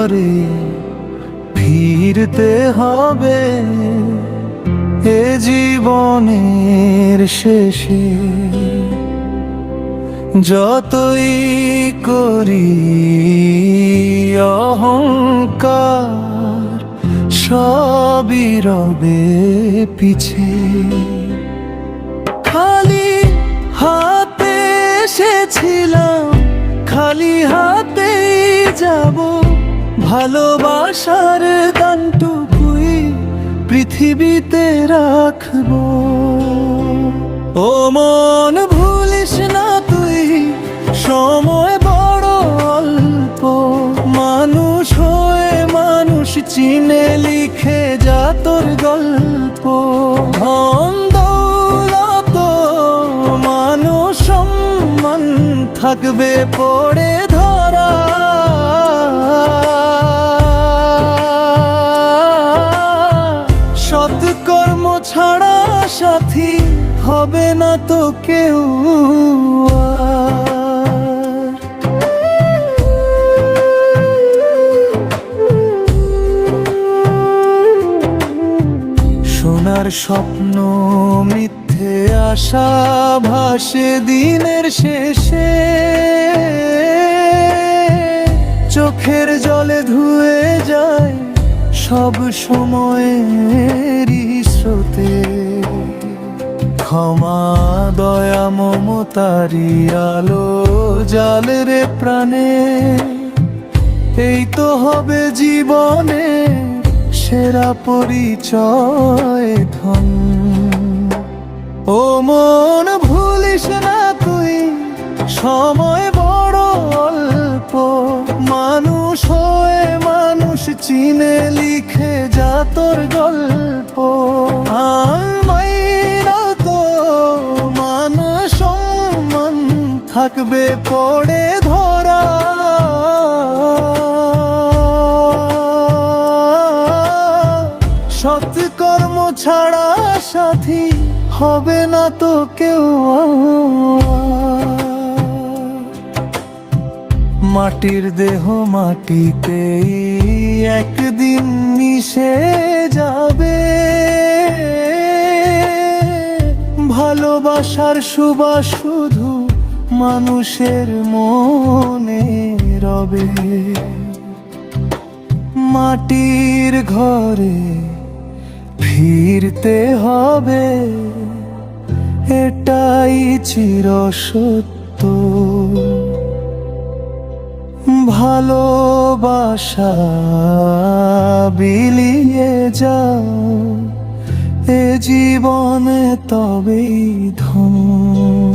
ঘরে ফিরতে হবে এ জীবনের শেষে। যতই করি অহংকার সবই রবে পিছে। খালি হাতে এসেছিলাম, খালি হাতেই যাব। ভালোবাসার দানটুকুই পৃথিবীতে রাখবো। ও মন ভুলিস না তুই, সময় বড় অল্প। মানুষ হয়ে মানুষ চিনে লিখে যা তোর গল্প। ধন দৌলত মানুষ সম্মান থাকবে পড়ে ধরা। সৎকর্ম ছাড়া সাথী হবে না তো কেউ আর। সোনার স্বপ্ন মিথ্যে আশা ভাসে দিনের শেষে। চোখের জলে ধুয়ে যায় সব সময়েরই স্রোতে। ক্ষমা দয়া মমতারি আলো জালে রে প্রাণে। এই তো হবে জীবনে সেরা পরিচয় ধন। ও মন ভুলিস না তুই, সময় বড় অল্প। মানুষ হয়ে মানুষ চিনে লিখে যা তোর গল্প। থাকবে পড়ে ধরা। সৎকর্ম ছাড়া সাথী হবে না তো কেউ। মাটির দেহ মাটিতেই একদিন মিশে যাবে। ভালোবাসার সুবাস শুধু মানুষের মনে রবে। মাটির ঘরে ফিরতে হবে এটাই চিরসত্য। ভালোবাসা বিলিয়ে যাও এ জীবনে তবেই ধন।